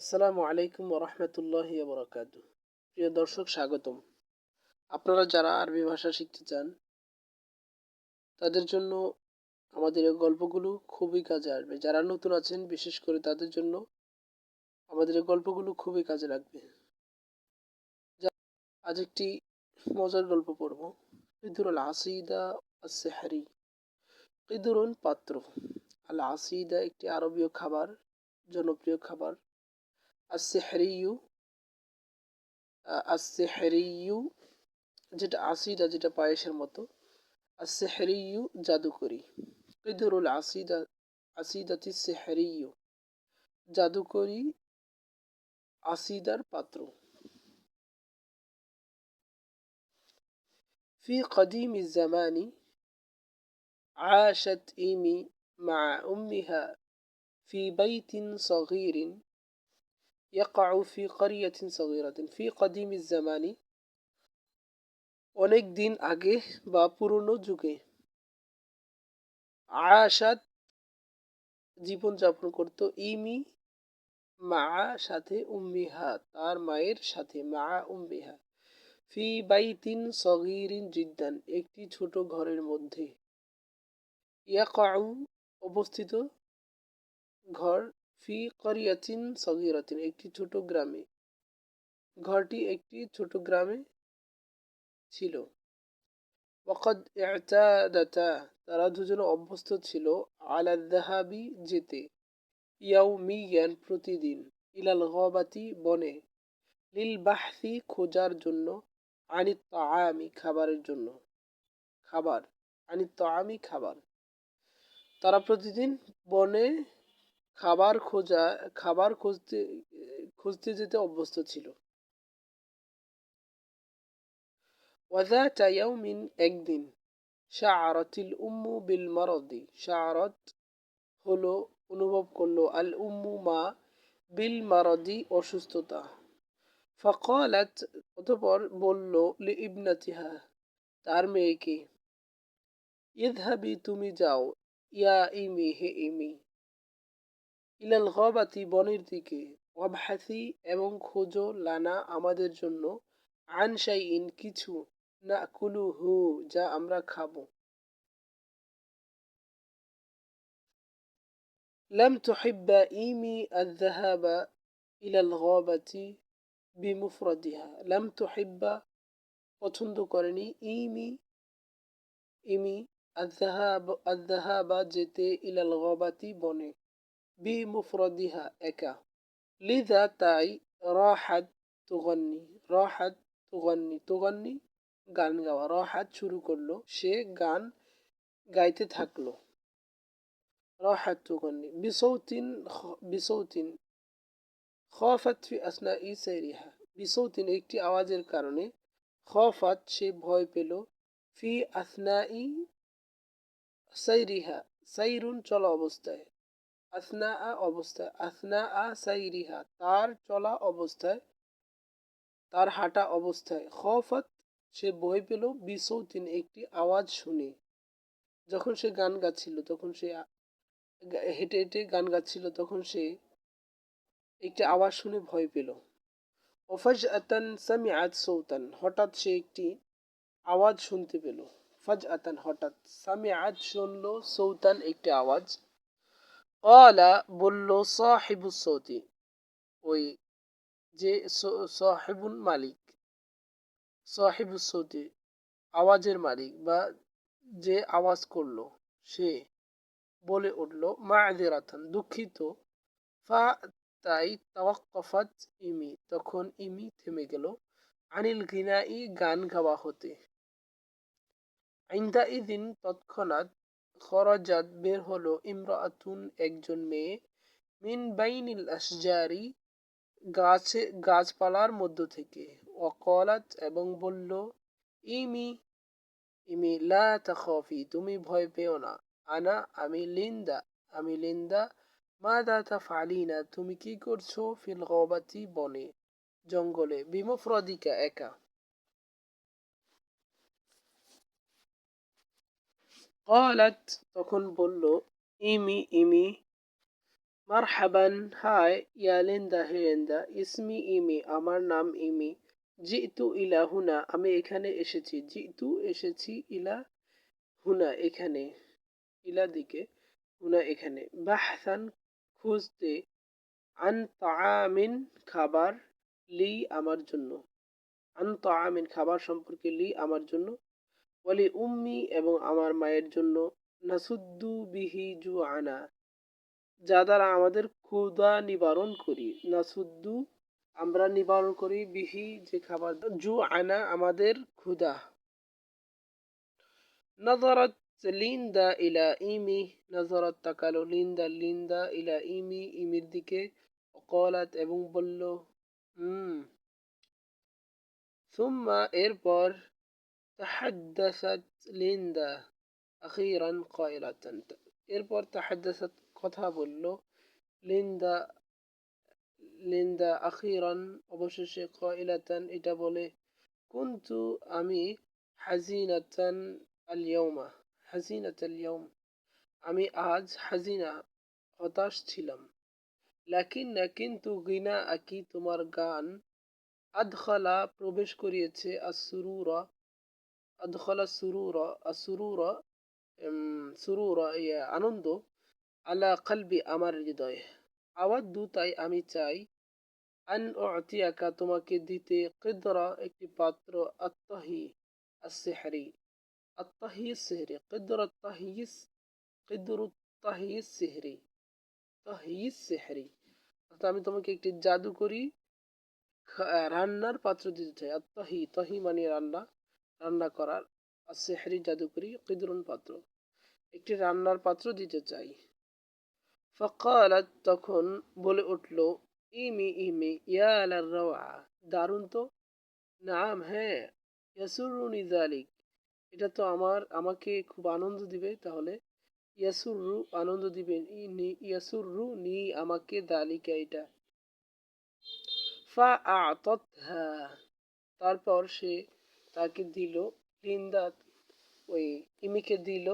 আসসালামু আলাইকুম ওয়া রাহমাতুল্লাহি ওয়া বারাকাতুহু। প্রিয় দর্শক, স্বাগতম। আপনারা যারা আরবি ভাষা শিখতে চান তাদের জন্য আমাদের এই গল্পগুলো খুবই কাজে আসবে। যারা নতুন আছেন বিশেষ করে তাদের জন্য আমাদের এই গল্পগুলো খুবই কাজে লাগবে। আজ একটি মজার গল্প পড়ব। কিদরুল আসিদা আস-সিহরি। কিদরুন পাত্র, আল আসিদা একটি আরবীয় খাবার, জনপ্রিয় খাবার। আস-সিহরিয়ু আস-সিহরিয়ু যেটা আসিদা, যেটা পায়েসের মতো। السحري জাদুকরি। قدر العصيدة عصيدة السحري জাদুকরি আসিদার পাত্র। في قديم الزمان عاشت إيمي مع أمها في بيت صغير يقع في قرية صغيرة في قديم الزمان অনেক দিন আগে বা পুরনো যুগে। আশাত জীবন যাপন করত, ইমি মা সাথে, উম্মিহা তার মায়ের সাথে, মা উম্মিহা ফি বাইতিন সগীরিন জিদ্দান একটি ছোট ঘরের মধ্যে। ইয়াকাউ অবস্থিত, ঘর, ফি করিয়াতিন সগীরাতিন একটি ছোট গ্রামে, ঘরটি একটি ছোট গ্রামে ছিল। ওয়াকাদ ইতাদাতা তারা দুজন অভ্যস্ত ছিল, আলা যাহাবি যেতে, ইয়াউমিয়ান প্রতিদিন, ইলাল গাবাতি বনে, লিল বাহসি খোঁজার জন্য, আনিত তাআমি খাবারের জন্য, খাবার, আনিত তাআমি খাবার। তারা প্রতিদিন বনে খাবার খুঁজতে খুঁজতে যেতে অভ্যস্ত ছিল। ওয়াযাতা ইয়াউমিন একদিন, শাআরাতিল উম্মু বিল মারাদি শাআরাত হলো অনুভব করলো, আল উম্মু মা, বিল মারাদি অসুস্থতা। ফাকালাত অতঃপর বলল, লি ইবনাতিহা তার মেয়েকে, ইযহাবি তুমি যাও, ইয়া ইমি হে ইমি, ইলাল গাবাতি বনের দিকে, ওয়াবহাসি এবং খোঁজো, লানা আমাদের জন্য, আন শাইইন কিছু, নাকুলুহু যা আমরা খাবো। লাম তুহিব্বা ইমি আয-যাহাবা ইলাল গাবাতি বিমুফরাদিহা লাম তুহিব্বা পছন্দ করেনি, ইমি আয-যাহাবা যেতে, ইলাল গাবাতি বনে, বিমুফরাদিহা একা, লিযা তাই, রাহাত তুগন্নি রাহাত তুগন্নি তুগন্নি গান গাওয়া, রাহাত শুরু করলো, সে গান গাইতে থাকলো। রাহাত তুগন্নি বিসৌতিন খাফাত ফি আসনাই সাইরিহা বিসৌতিন একটি আওয়াজের কারণে, খাফাত সে ভয় পেল, ফি আসনাই সাইরিহা সাইরুন চলা অবস্থায়, আসনা অবস্থায়, আসনা সাইরিহা তার চলা অবস্থায়, তার হাঁটা অবস্থায়, খফাত সে ভয় পেল, বিসৌতিন একটি আওয়াজ শুনে। যখন সে গান গাচ্ছিল, তখন সে হেঁটে হেঁটে গান গাচ্ছিল, তখন সে একটি আওয়াজ শুনে ভয় পেল। ওফাজআতান সামিআত সৌতান হঠাৎ সে একটি আওয়াজ শুনতে পেল। ফাজআতান হঠাৎ, সামিআত শুনল, সৌতান একটি আওয়াজ। ক্বালা বলল, সাহিবুস সৌতি ওই যে সাহিবুল মালিক, সাহিবুস সৌতি আওয়াজের মালিক বা যে আওয়াজ করলো, সে বলে উঠল, মাযিরাতান দুঃখিত, ফা তাই, তাওয়াক্কাফাত ইমি তখন ইমি থেমে গেল, আনিল গিনাই গান গাওয়া হতে। ইনদাইদিন তৎক্ষণাৎ, খরাজাত বের হলো, ইমরাআতুন একজন মেয়ে, মিন বাইনিল আশজারি গাছপালার মধ্য থেকে, ওয়াকালাত এবং বলল, ইমি ইমি লা তাখাফি তুমি ভয় পেও না, আনা আমি লিন্দা, মাযা তাফআলিনা তুমি কি করছো, ফিল গাবাতি বনে, জঙ্গলে, বিমুফরাদিকা একা। ক্বালাত তখন বলল, ইমি মারহাবান, হাই, ইয়া লিন্দা, হে লিন্দা, ইসমি ইমি, আমার নাম ইমি, জিতু ইলা হুনা, আমি এখানে এসেছি, জিতু এসেছি, ইলা হুনা এখানে, ইলা দিকে, হুনা এখানে, বাহসান খুঁজতে, আন তাআমিন খাবার, লি আমার জন্য, আন তাআমিন খাবার সম্পর্কে, লি আমার জন্য, ওয়ালি উম্মি এবং আমার মায়ের জন্য, নাসুদ্দু বিহি জুআনা, যা দ্বারা আমাদের ক্ষুধা নিবারণ করি, নাসুদ্দু আমরা নিবারণ করি, বিহি যে খাবার, জুআনা আমাদের ক্ষুধা। নাজারাত লিন্দা ইলা ইমি, নাজারাত তাকালো, লিন্দা লিন্দা ইলা ইমি ইমির দিকে, অকলাত এবং বলল, হুম। সুম্মা এরপর, তাহাদ্দাসাত লিন্দা আখিরান কায়লাতান, এরপর তাহাদ্দাসাত কথা বলল, লিন্দা লিন্দা আখিরান অবশেষে, কায়লাতান এটা বলে, কুনতু আমি, হাজিনাতান আল ইয়াউমা, হাজিনাত আল ইয়াউম আমি আজ, হাজিনা হতাশ ছিলাম, লাকিন না কিন্তু, গিনা আকি তোমার গান, আদখালা প্রবেশ করিয়েছে, আসুরুরা আদখালা সুরুরা আসুরুরা সুরুরা আনন্দ, আলা কলবি আমার হৃদয়ে, আওয়াদ্দু তাই আমি চাই, আন উতিয়াকা তোমাকে দিতে, কিদরা একটি পাত্র, আত্তাহি আসসিহরি, আত্তাহি সিহরি, কিদরা তাহিস, কিদরু তাহিস সিহরি, তাহিস সিহরি, অর্থাৎ আমি তোমাকে একটি জাদুকরি রান্নার পাত্র দিতে চাই, আত্তাহি তাহি মানে রান্না, রান্না করার, আর সেহরি জাদুকরি, কিদরুন পাত্র, একটি রান্নার পাত্র দিতে চাই। ফাকালাত তখন বলে উঠল, ইমি ইমি, ইয়া লার রাওয়া, দারুণ তো, নাম হ্যাঁ, ইয়াসুরুনি যালিক, এটা তো আমাকে খুব আনন্দ দিবে, তাহলে ইয়াসুরু আনন্দ দিবে, ইনি ইয়াসুরু নি আমাকে, দালিকা এটা, ফা আতাতহা তারপর সে তাকে দিল, লিন্দা ওই ইমিকে দিল,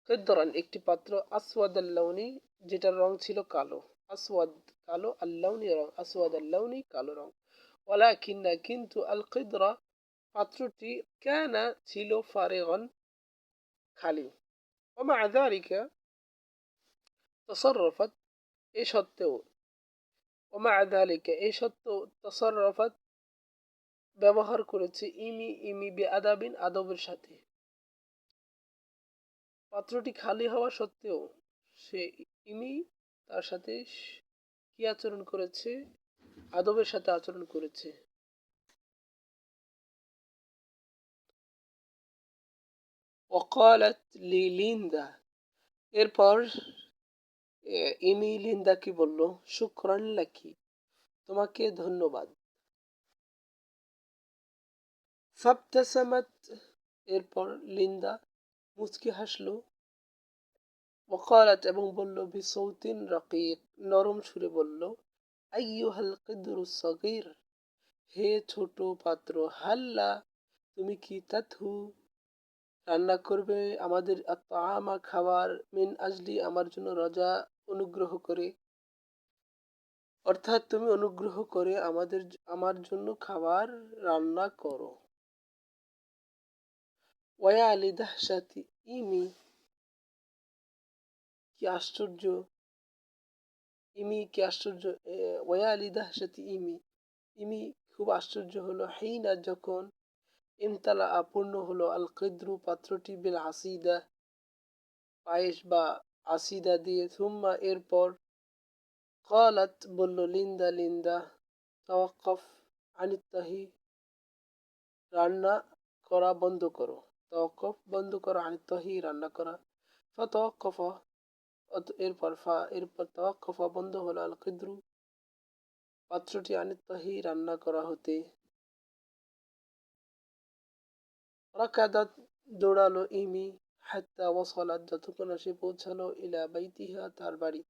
কিদরান একটি পাত্র, আসওয়াদ আল্লাউনি যেটার রং ছিল কালো, আসওয়াদ কালো, আল্লাউনি রং, আসওয়াদ আল্লাউনি কালো রং, ওয়ালাকিন্না কিন্তু, আল কিদরা পাত্রটি, কানা ছিল, ফারিগান খালি, ওমা যালিকা তাসাররাফাত এ সত্ত্বেও, ওমা যালিকা এ সত্ত্বেও, তাসাররাফাত ব্যবহার করেছে, ইমি ইমি বেআদাবিন আদবের সাথে, পাত্রটি খালি হওয়া সত্ত্বেও সে ইমি তার সাথে কি আচরণ করেছে, আদবের সাথে আচরণ করেছে। ওয়াকালাত লি লিন্দা এরপর ইমি লিন্দাকে বলল, শুকরান লাকি তোমাকে ধন্যবাদ, ফাবতাসামাত এরপর লিন্দা মুচকি হাসলো, ওয়াকালাত এবং বলল, বিসৌতিন রাকিক নরম সুরে বলল, আইয়ুহাল কিদরুস সগীর হে ছোট পাত্র, হাল্লা তুমি কি, তাতহু রান্না করবে, আমাদের আত্মআমা খাবার, মিন আজলি আমার জন্য, রজা অনুগ্রহ করে, অর্থাৎ তুমি অনুগ্রহ করে আমার জন্য খাবার রান্না করো। ওয়া আলি দাহশাতি ইমি কি আশ্চর্য, ইমি কি আশ্চর্য, ওয়া আলি দাহশাতি ইমি ইমি খুব আশ্চর্য হলো, হিনা যখন, ইমতালা পূর্ণ হলো, আল কিদ্রু পাত্রটি, বিল আসিদা পায়েস বা আসিদা দিয়ে, থুম্মা এরপর, কালাত বলল, লিন্দা লিন্দা, তাওয়াক্কাফ আনিত্তাহি রান্না করা বন্ধ করো, তাওয়াক্কুফ বন্ধ করো, আনিত্তাহি রান্না করা, ফাতাওয়াক্কাফা এরপর তাওয়াক্কাফা বন্ধ হলো, আল কিদ্রু পাত্রটি, আনিত্তাহি রান্না করা হতে, রাকাদাত দৌড়ালো ইমি, হাত্তা ওয়াসালাত যতক্ষণ সে পৌঁছালো, ইলা বাইতিহা তার বাড়ি,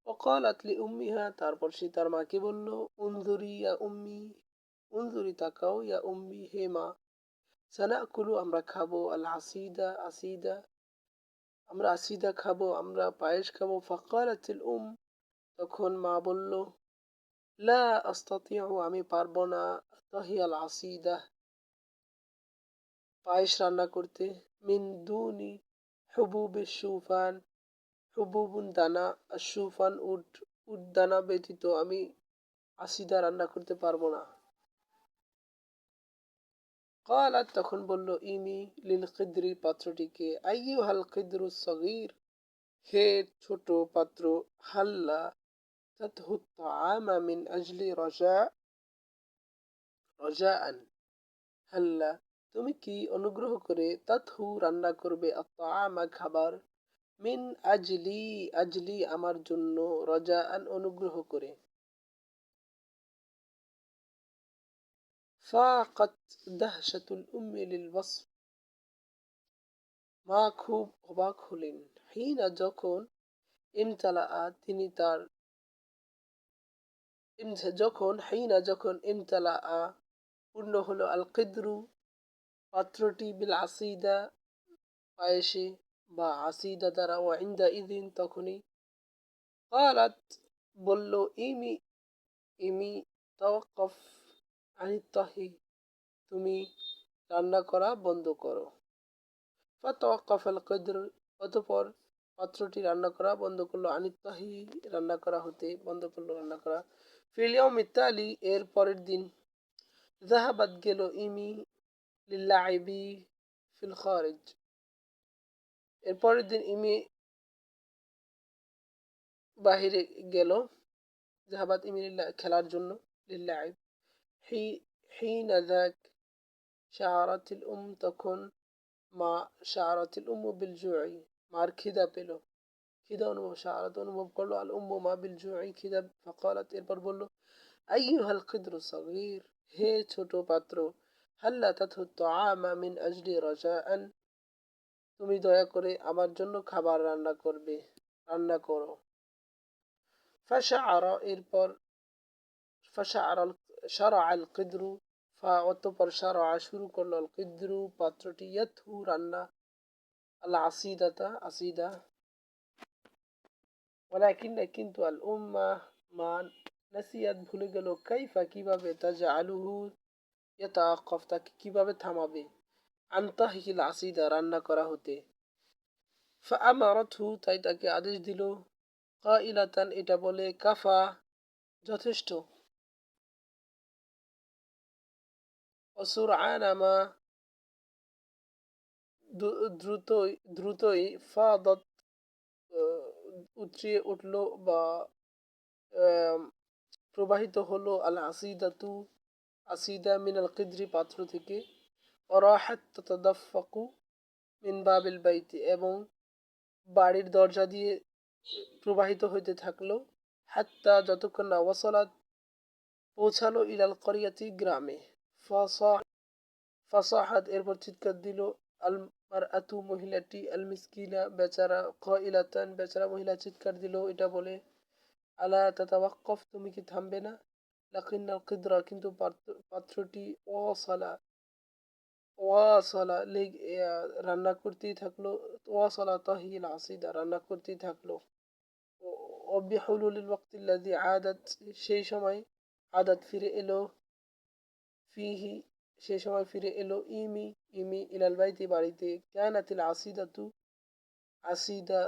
ওয়াকালাত লি উম্মিহা তারপর সে তার মাকে বলল, উনজুরি ইয়া উম্মি, উনজুরি তাকাও, ইয়া উম্মি হে মা, সানাকুলু আমরা খাবো, আল আসিদা আসিদা আমরা আসিদা খাবো, আমরা পায়েস খাবো। ফাকালাতিল তখন মা বলল, লা আস্তাতিউ, আমি পারবো না, তাহিয়াল আসিদা, পায়েস রান্না করতে, মিন দুনি হুবুবি সুফান, হুবুবুন দানা, আর সুফান উড, উড দানা ব্যতীত আমি আসিদা রান্না করতে পারবো না। قالت তখন বলল, ইনি লিল খিদ্রি, পাত্রটিকে, আইয়ুহাল খিদ্রু সগীর, হে ছোট পাত্র, হাল্লা তাতহু তাআমা মিন আজলি রজাআন, হাল্লা, তুমি কি অনুগ্রহ করে তাতহু রান্না করবে, আত-তাআমা খাবার, মিন আজলি, আজলি আমার জন্য, রজাআন অনুগ্রহ করে। ফাকাত দাহশাতুল উম্মি লিল ওয়াসফ, মা খুব অবাক হলেন। হিনা যখন, ইমতালা তিনি তার, যখন ইমতালা পূর্ণ হলো, আল কিদ্রু পাত্রটি, বিল আসিদা পায়েসে বা আসিদা দ্বারা, ও ইন্দা ইদিন তখনই, কালাত বলল, ইমি, ইমি তাওয়াক্কাফ আনিত তাহি, তুমি রান্না করা বন্ধ করো। ফাতাওয়াক্কাফ আল কিদ্র, অতঃপর পাত্রটি রান্না করা বন্ধ করলো, আনিত তাহি, রান্না করা হতে বন্ধ করলো, রান্না করা। ফিল ইয়াউমি তালি, এর পরের দিন, যাহাবাত গেল, ইমি লিল্লাইবি ফিল খারিজ, এর পরের দিন ইমি বাহিরে গেল, যাহাবাত ইমি লিল্লাহ খেলার জন্য, লিল্লাইব, হি, হিনা যাক শাআরাতিল তখন মা, শাআরাতিল বিল জুই, মার খিদা পেল, খিদা অনুভব, শাআরাত অনুভব করলো, আল মা বিল জুই খিদা, ফাকালাত এরপর বলল, আইয়ুহাল খিদ্রু সগীর, হে ছোট পাত্র, হাল্লা তাতহু তাআমা মিন আজলি রাজাআন, তুমি দয়া করে আমার জন্য খাবার রান্না করবে, রান্না করো। ফাশাআরা এরপর, ফাশাআরা শারআ আল কিদ্রু, অতঃপর শারআ শুরু করলো, আল কিদ্রু পাত্রটি, ইয়াতহু রান্না, আল আসিদাতা আসিদা, ওয়ালাকিন কিন্তু, আল মা নাসিয়াত ভুলে গেল, কাইফা কিভাবে, তাজআলুহু ইয়াতাওয়াক্কাফ তাকে কিভাবে থামাবে, আন তাহহিল আসিদা রান্না করা হতে। ফাআমারাতহু তাই তাকে আদেশ দিল, কাইলাতান এটা বলে, কাফা যথেষ্ট, অসুরআন মা দ্রুতই, দ্রুতই, ফাদাত উতরিয়ে উঠল বা প্রবাহিত হলো, আল আসিদাতু আসিদা, মিনাল কিদ্রি পাত্র থেকে, অরাহাত তাতাদাফাকু মিন বাবিল বাইতি, এবং বাড়ির দরজা দিয়ে প্রবাহিত হইতে থাকলো, হাত্তা যতক্ষণ না, ওয়াসালাত পৌঁছালো, ইলাল করিয়াতি গ্রামে, ফাসাহাত এরপর চিৎকার দিল, আল মারআতু মহিলাটি, আল মিসকিনা বেচারা, কাইলাতান বেচারা মহিলা চিৎকার দিল এটা বলে, আলা তাতাওয়াক্কাফ তুমি কি থামবে না, লাকিন্নাল কিদরা কিন্তু পাত্রটি, ওয়াসালা, ওয়াসালা রান্না করতেই থাকলো, ওয়াসালা তাহিল আসিদা রান্না করতেই থাকলো, وبحلول الوقت الذي عادت সেই সময়, আদাত ফিরে এলো, ফিহি সেই সময় ফিরে এলো, ইমি, ইমি ইলাল বাইতি বাড়িতে, কানাতিল আসিদাতু আসিদা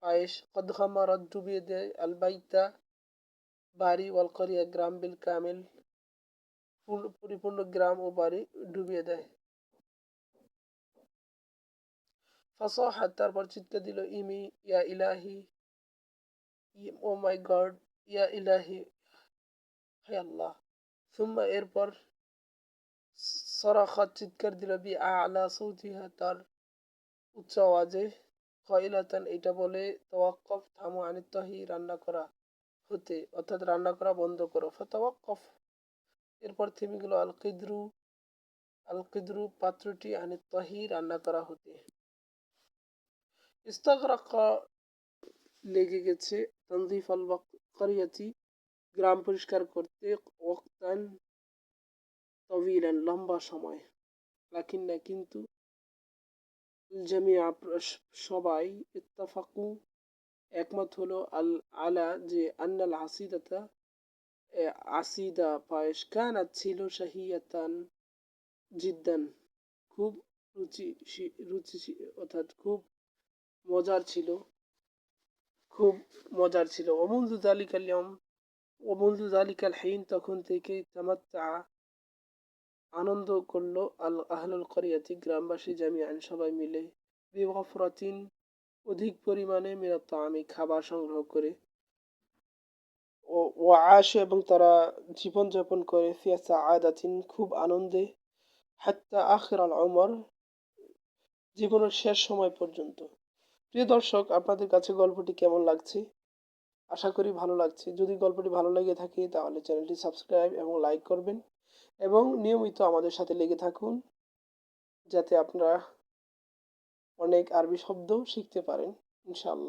পায়েস, কদ খামারাত ডুবিয়ে দেয়, আল বাইতা বাড়ি, ওয়াল করিয়া গ্রাম, বিল কামিল পরিপূর্ণ গ্রাম ও বাড়ি ডুবিয়ে দেয়। ফাসাহাত তারপর চিৎকার দিল, ইমি, ইয়া ইলাহি, ও মাই গড, ইয়া ইলাহি, হে আল্লাহ, সুম্মা এরপর, সরাখাত চিৎকার দিল, বি আলা সৌতিহা তার উচ্চ আওয়াজে, কাইলাতান এটা বলে, তাওয়াক্কাফ থামো, আনিত তাহি রান্না করা হতে, অর্থাৎ রান্না করা বন্ধ করো। ফাতাওয়াক্কাফ এরপর থেমে গেল, আল কিদ্রু, আল কিদ্রু পাত্রটি, আনিত তাহি রান্না করা হতে। ইস্তাগরাকা লেগে গেছে, তানজিফ আল করিয়াতি গ্রাম পরিষ্কার করতে, ওয়াক্তান তবিলান লম্বা সময়, লাকিন্না কিন্তু, জামিয়া সবাই ইত্তাফাকু একমত হলো আলা যে আন্নাল আসিদাতা আসিদা পায়েস কানাত ছিল শাহিয়াতান জিদ্দান খুব রুচি অর্থাৎ মজার ছিল খুব মজার ছিল অমুলু জালিকাল ইয়ম অমুলু জালিকাল হিন তখন থেকে তামাত্তা আনন্দ করলো আহলুল করিয়াতি গ্রামবাসী জামিয়ান সবাই মিলে বিগফরাতিন অধিক পরিমাণে মিনাত আমি খাবার সংগ্রহ করে ও আশ এবং তারা জীবনযাপন করে ফিয়া সাআদাতিন খুব আনন্দে হাত্তা আখির আল ওমর জীবনের শেষ সময় পর্যন্ত। প্রিয় দর্শক, আপনাদের কাছে গল্পটি কেমন লাগছে? আশা করি ভালো লাগছে। যদি গল্পটি ভালো লেগে থাকে তাহলে চ্যানেলটি সাবস্ক্রাইব এবং লাইক করবেন এবং নিয়মিত আমাদের সাথে লেগে থাকুন যাতে আপনারা অনেক আরবি শব্দ শিখতে পারেন ইনশাআল্লাহ।